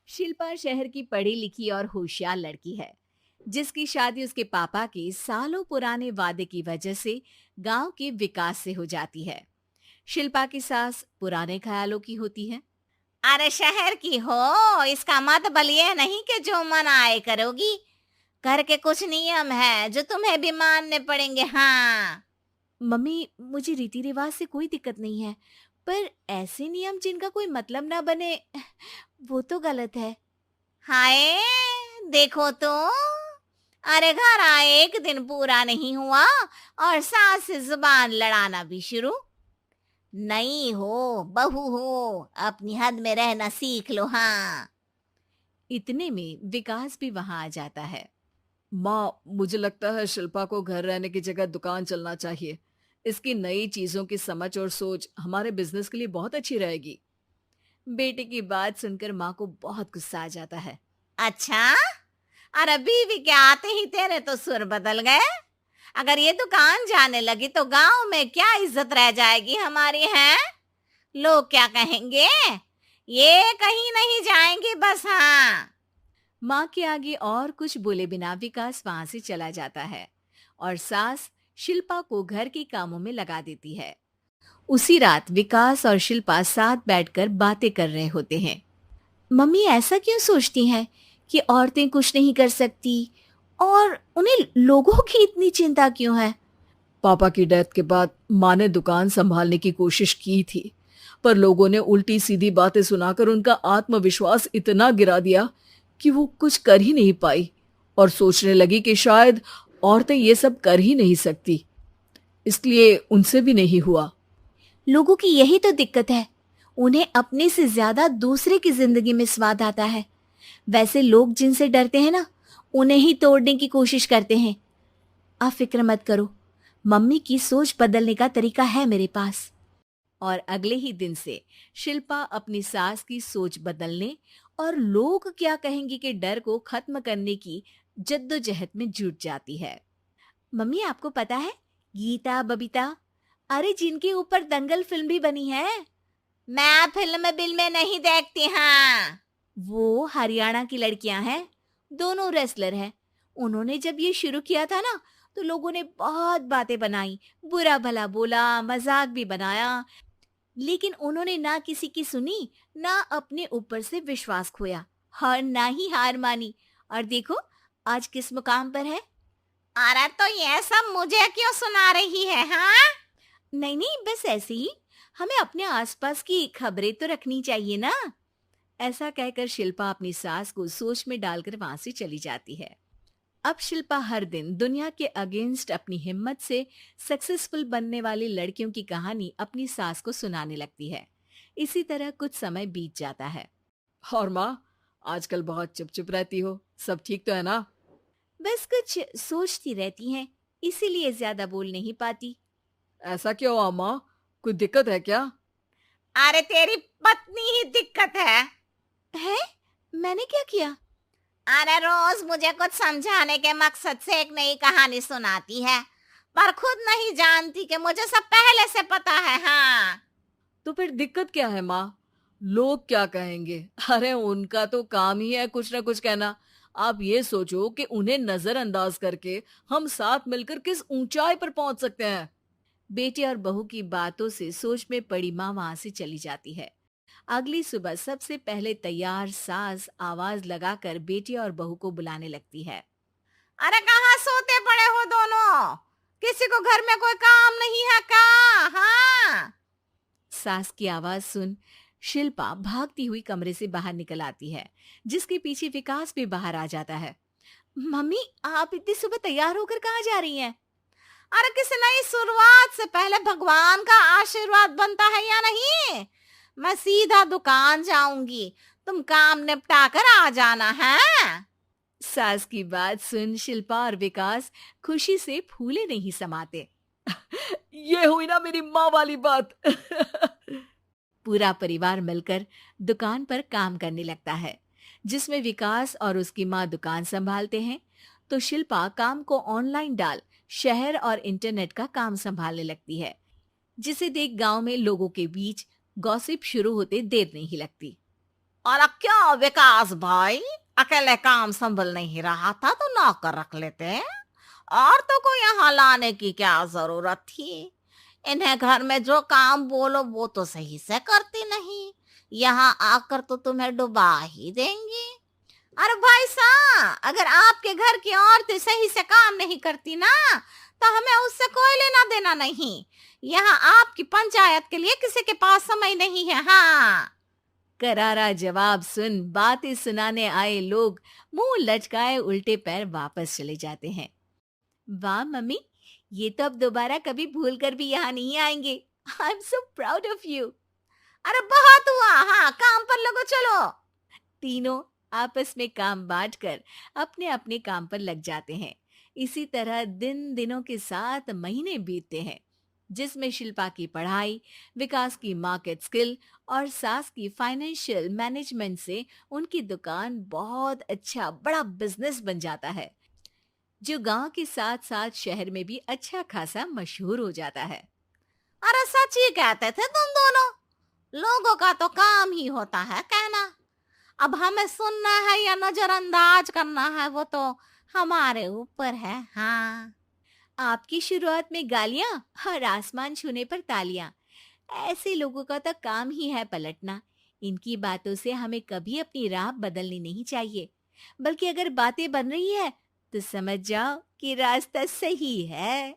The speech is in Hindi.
शिल्पा शहर की पढ़ी लिखी और होशियार लड़की है, जिसकी शादी उसके पापा के सालों पुराने वादे की वजह से गांव के विकास से हो जाती है। शिल्पा की सास पुराने ख्यालों की होती है। अरे शहर की हो, इसका मतलब ये नहीं कि जो मन आए करोगी। घर के कुछ नियम है जो तुम्हें भी मानने पड़ेंगे। हाँ। मम्मी, मुझे रीति रिवाज से कोई दिक्कत नहीं है, पर ऐसे नियम जिनका कोई मतलब ना बने, वो तो गलत है। हाय, देखो तो। अरे घर आए एक दिन पूरा नहीं हुआ और सास से जुबान लड़ाना भी शुरू। नहीं हो, बहू हो, अपनी हद में रहना सीख लो। हाँ। इतने में विकास भी वहां आ जाता है। माँ, मुझे लगता है शिल्पा को घर रहने की जगह दुकान चलना चाहिए। इसकी नई चीजों की समझ और सोच हमारे बिजनेस के लिए बहुत अच्छी रहेगी। बेटे की बात सुनकर माँ को बहुत गुस्सा आ जाता है। अच्छा, अरे बीवी के आते ही तेरे तो सुर बदल गए। अगर ये दुकान जाने लगी तो गांव में क्या इज्जत रह जाएगी हमारी है? लोग क्या कहेंगे? ये कहीं नहीं जाएंगी बस। हाँ। माँ के आगे और कुछ बोले बिना विकास वहां से चला जाता है और सास शिल्पा को घर के कामों में लगा देती है। उसी रात विकास और शिल्पा साथ बैठकर बातें कर रहे होते हैं। मम्मी ऐसा क्यों सोचती हैं कि औरतें कुछ नहीं कर सकती, और उन्हें लोगों की इतनी चिंता क्यों है? पापा की डेथ के बाद माँ ने दुकान संभालने की कोशिश की थी, पर लोगों ने उल्टी सीधी बातें सुनाकर उनका आत्मविश्वास इतना गिरा दिया कि वो कुछ कर ही नहीं पाई और सोचने लगी कि शायद औरतें ये सब कर ही नहीं सकती। इसलिए उनसे भी नहीं हुआ। लोगों की यही तो दिक्कत है, उन्हें अपने से ज्यादा दूसरे की जिंदगी में स्वाद आता है। वैसे लोग जिनसे डरते हैं ना, उन्हें ही तोड़ने की कोशिश करते हैं। आप फिक्र मत करो, मम्मी की सोच बदलने का तरीका है मेरे पास। और अगले ही दिन से शिल्पा अपनी सास की सोच बदलने और लोग क्या कहेंगे के डर को खत्म करने की जद्दोजहद में जुट जाती है। मम्मी, आपको पता है, गीता बबीता, अरे जिनके ऊपर दंगल फिल्म भी बनी है, मैं फिल्म बिल में नहीं देखती। हाँ। वो हरियाणा की लड़कियां हैं। दोनों रेसलर हैं। उन्होंने जब ये शुरू किया था ना, तो लोगों ने बहुत बातें बनाई, बुरा भला बोला, मजाक भी बनाया, लेकिन उन्होंने ना किसी की सुनी, ना अपने ऊपर से विश्वास खोया और ना ही हार मानी। और देखो आज किस मुकाम पर है। अरे तो ये सब मुझे क्यों सुना रही है? हाँ। नहीं नहीं, बस ऐसे ही, हमें अपने आसपास की खबरें तो रखनी चाहिए ना। ऐसा कहकर शिल्पा अपनी सास को सोच में डालकर वहां से चली जाती है। अब शिल्पा हर दिन दुनिया के अगेंस्ट अपनी हिम्मत से सक्सेसफुल बनने वाली लड़कियों की कहानी अपनी सास को सुनाने लगती है। इसी तरह कुछ समय बीत जाता है। और माँ, आजकल बहुत चुप चुप रहती हो, सब ठीक तो है ना? बस कुछ सोचती रहती हैं, इसीलिए ज्यादा बोल नहीं पाती। ऐसा क्यों हुआ माँ? कोई दिक्कत है क्या? अरे तेरी पत्नी ही दिक्कत है। है? मैंने क्या किया? अरे रोज मुझे कुछ समझाने के मकसद से एक नई कहानी सुनाती है, पर खुद नहीं जानती कि मुझे सब पहले से पता है। हाँ। तो फिर दिक्कत क्या है माँ? लोग क्या कहेंगे? अरे उनका तो काम ही है कुछ ना कुछ कहना। आप ये सोचो कि उन्हें नजरअंदाज करके हम साथ मिलकर किस ऊंचाई पर पहुंच सकते हैं। बेटे और बहू की बातों से सोच में पड़ी माँ वहां से चली जाती है। अगली सुबह सबसे पहले तैयार सास आवाज लगाकर बेटे और बहू को बुलाने लगती है। अरे कहाँ सोते पड़े हो दोनों? किसी को घर में कोई काम नहीं है का? हाँ। सास की आवाज सुन शिल्पा भागती हुई कमरे से बाहर निकल आती है, जिसके पीछे विकास भी बाहर आ जाता है। मम्मी, आप इतनी सुबह तैयार होकर कहाँ जा रही हैं? अरे किसी नई शुरुआत से पहले भगवान का आशीर्वाद बनता है या नहीं? मैं सीधा दुकान जाऊंगी, तुम काम निपटा कर आ जाना है। सास की बात सुन शिल्पा और विकास खुशी से फूले नहीं समाते। ये हुई ना मेरी माँ वाली बात। पूरा परिवार मिलकर दुकान पर काम करने लगता है, जिसमें विकास और उसकी माँ दुकान संभालते हैं, तो शिल्पा काम को ऑनलाइन डाल शहर और इंटरनेट का काम संभालने लगती है, जिसे देख गांव में लोगों के बीच गॉसिप शुरू होते देर नहीं लगती। और क्या विकास भाई, अकेले काम संभल नहीं रहा था तो नौकर रख लेते, औरतों को यहाँ लाने की क्या जरूरत थी। इन्हें घर में जो काम बोलो वो तो सही से करती नहीं, यहाँ आकर तो तुम्हें डुबा ही देंगी। अरे भाई साहब, अगर आपके घर की औरतें सही से काम नहीं करती ना तो हमें उससे कोई लेना देना नहीं। यहाँ आपकी पंचायत के लिए किसी के पास समय नहीं है। हाँ, करारा जवाब सुन बातें सुनाने आए लोग मुंह लटकाए उल्टे पैर वापस चले जाते हैं। वाह मम्मी, ये तो अब दोबारा कभी भूल कर भी यहाँ नहीं आएंगे। I am so proud of you. अरे बहुत हुआ, हाँ काम पर लगो चलो। तीनों आपस में काम बांटकर अपने अपने काम पर लग जाते हैं। इसी तरह दिनों के साथ महीने बीतते हैं, जिसमें शिल्पा की पढ़ाई, विकास की मार्केट स्किल और सास की फाइनेंशियल मैनेजमेंट से उनकी दुकान बहुत अच्छा बड़ा बिजनेस बन जाता है, जो गांव के साथ साथ शहर में भी अच्छा खासा मशहूर हो जाता है। अरे सच ही कहते थे तुम दोनों, लोगों का तो काम ही होता है कहना। अब हमें सुनना है या नजरअंदाज करना है वो तो हमारे ऊपर है। हाँ, आपकी शुरुआत में गालियां और आसमान छूने पर तालियां, ऐसे लोगों का तो काम ही है पलटना। इनकी बातों से हमें कभी अपनी राह बदलनी नहीं चाहिए, बल्कि अगर बातें बन रही है तो समझ जाओ कि रास्ता सही है।